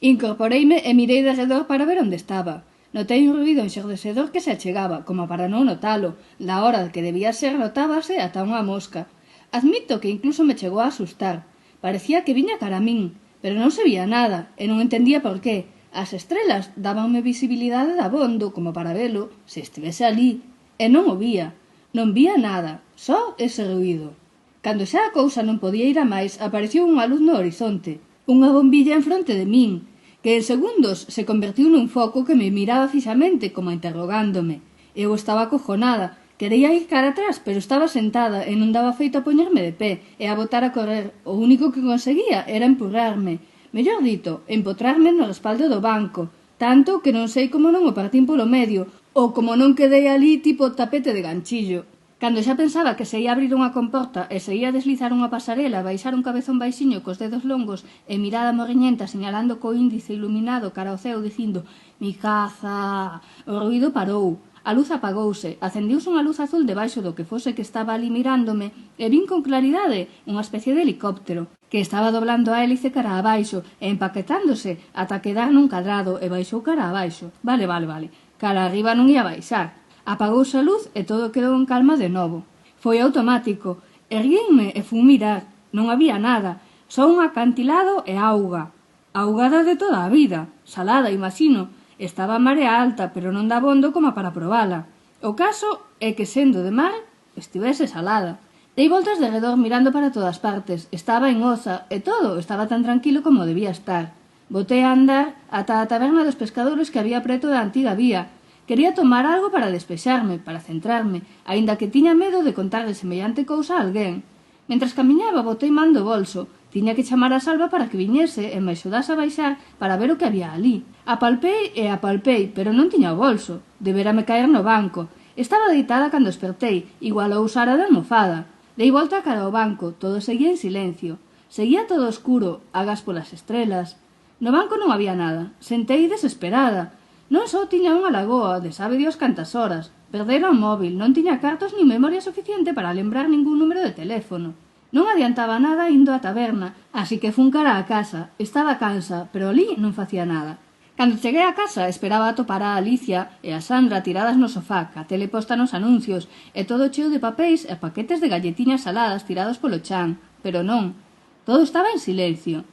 Incorporeime e mirei de redor para ver onde estaba. Notei un ruído enxordecedor que se achegaba, como para non notalo. Da hora que debía ser notábase ata unha mosca. Admito que incluso me chegou a asustar. Parecía que viña cara a min, pero non se vía nada, e non entendía por qué. As estrelas dábanme visibilidade dabondo como para velo se estivese ali, e non o vía. Non vía nada, só ese ruído. Cando xa a cousa non podía ir a máis, apareceu unha luz no horizonte, unha bombilla en fronte de min, que en segundos se convertiu nun foco que me miraba fixamente como interrogándome. Eu estaba acojonada, quería ir cara atrás, pero estaba sentada e non daba feito a poñerme de pé e a botar a correr. O único que conseguía era empurrarme, mellor dito, empotrarme no respaldo do banco, tanto que non sei como non o partín polo medio, ou como non quedei ali tipo tapete de ganchillo. Cando xa pensaba que se ia abrir unha comporta e se ia deslizar unha pasarela, baixar un cabezón baixiño cos dedos longos e mirada morriñenta señalando co índice iluminado cara ao ceo dicindo «Mi caza!», o ruído parou. A luz apagouse, acendiuse unha luz azul debaixo do que fose que estaba ali mirándome e vin con claridade unha especie de helicóptero que estaba doblando a hélice cara abaixo e empaquetándose ata quedar nun cadrado e baixou cara abaixo. Vale. Cara arriba non ia baixar. Apagouse a luz e todo quedou en calma de novo. Foi automático. Erguínme e fun mirar. Non había nada. Só un acantilado e auga. Augada de toda a vida. Salada, imagino. Estaba a marea alta, pero non da bondo como para probala. O caso é que, sendo de mar, estivese salada. Dei voltas de redor mirando para todas partes. Estaba en Oza e todo estaba tan tranquilo como debía estar. Botei a andar ata a taberna dos pescadores que había preto da antiga vía. Quería tomar algo para despexarme, para centrarme, aínda que tiña medo de contarle semellante cousa a alguén. Mentras camiñaba botei man do bolso. Tiña que chamar a Salva para que viñese e me axudase a baixar para ver o que había ali. Apalpei, pero non tiña o bolso. Deberame caer no banco. Estaba deitada cando espertei, igual a usara de almofada. Dei volta cara ao banco, todo seguía en silencio. Seguía todo oscuro, agas polas estrelas. No banco non había nada. Sentei desesperada. Non só tiña unha lagoa de sabe Dios cantas horas, perdera o móvil, non tiña cartos ni memoria suficiente para lembrar ningún número de teléfono. Non adiantaba nada indo á taberna, así que fun cara á casa. Estaba cansa, pero ali non facía nada. Cando cheguei á casa esperaba atopar a Alicia e a Sandra tiradas no sofá, ca tele posta nos anuncios, e todo cheo de papéis e paquetes de galletiñas saladas tirados polo chan, pero non. Todo estaba en silencio.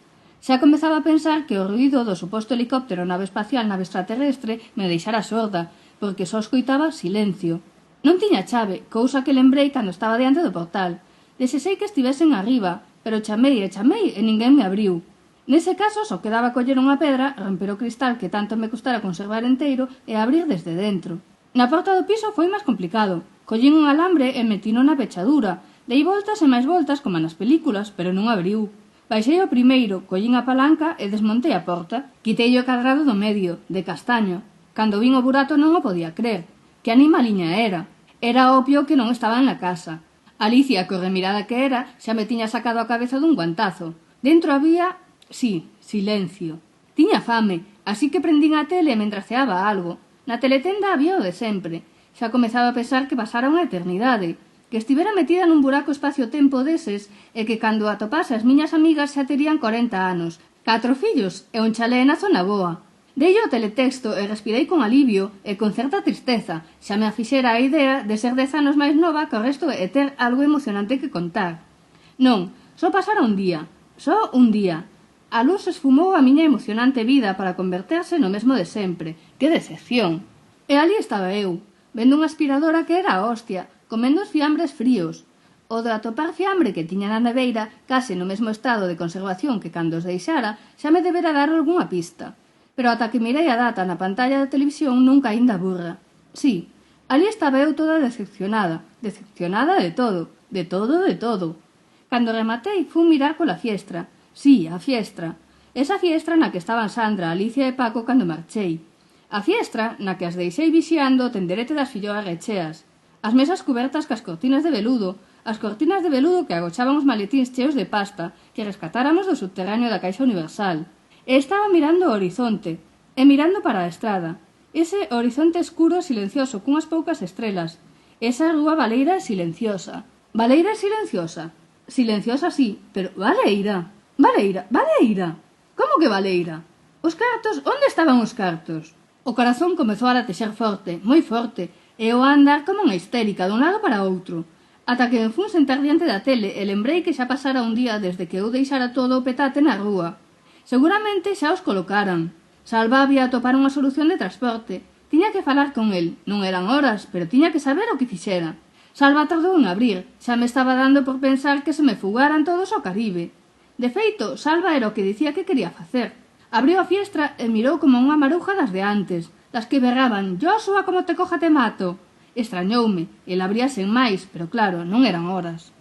Xa comezaba a pensar que o ruído do suposto helicóptero nave espacial nave extraterrestre me deixara sorda, porque só escoitaba silencio. Non tiña chave, cousa que lembrei cando estaba diante do portal. Desexei que estivesen arriba, pero chamei e ninguén me abriu. Nese caso só quedaba coller unha pedra, romper o cristal que tanto me custara conservar enteiro e abrir desde dentro. Na porta do piso foi máis complicado. Collín un alambre e metino na pechadura. Dei voltas e máis voltas como nas películas, pero non abriu. Baixei ao primeiro, collín a palanca e desmontei a porta. Quitei o cadrado do medio, de castaño. Cando vin o burato non o podía crer. Que animaliña era? Era obvio que non estaba na casa. Alicia, co remirada que era, xa me tiña sacado a cabeza dun guantazo. Dentro había, silencio. Tiña fame, así que prendín a tele mentras ceaba algo. Na teletenda había o de sempre. Xa comezaba a pensar que pasara unha eternidade, que estivera metida nun buraco espacio-tempo deses e que cando atopase as miñas amigas xa terían 40 anos, 4 fillos e un chalé na zona boa. Dei o teletexto e respirei con alivio e con certa tristeza. Xa me afixera a idea de ser 10 anos máis nova que o resto e ter algo emocionante que contar. Non, só pasara un día. Só un día. A luz esfumou a miña emocionante vida para converterse no mesmo de sempre. Que decepción! E ali estaba eu, vendo unha aspiradora que era a hostia, comendo os fiambres fríos. O de atopar fiambre que tiña na neveira, case no mesmo estado de conservación que cando os deixara, xa me debera dar algunha pista. Pero ata que mirei a data na pantalla da televisión nunca aínda burra. Sí, ali estaba eu toda decepcionada de todo, de todo. Cando rematei, fun mirar pola fiestra. Sí, a fiestra. Esa fiestra na que estaban Sandra, Alicia e Paco cando marchei. A fiestra na que as deixei vixiando o tenderete das filloas recheas. As mesas cubertas cas cortinas de veludo, as cortinas de veludo que agochaban os maletíns cheos de pasta que rescatáramos do subterráneo da Caixa Universal. E estaba mirando o horizonte, e mirando para a estrada. Ese horizonte escuro silencioso cunhas poucas estrelas. Esa rúa baleira e silenciosa. Baleira e silenciosa. Silenciosa sí, pero baleira. Baleira. Como que baleira? Os cartos? Onde estaban os cartos? O corazón comezou a latexar forte, moi forte, e eu a andar como unha histérica dun lado para outro, ata que me fun sentar diante da tele e lembrei que xa pasara un día desde que eu deixara todo o petate na rúa. Seguramente xa os colocaran. Salva había a topar unha solución de transporte. Tiña que falar con el. Non eran horas, pero tiña que saber o que fixera. Salva tardou en abrir. Xa me estaba dando por pensar que se me fugaran todos ao Caribe. De feito, Salva era o que dicía que quería facer. Abriu a fiestra e mirou como unha maruja das de antes, das que berraban «Joshua, como te coja te mato». Extrañoume, el abría sen máis, pero claro, non eran horas.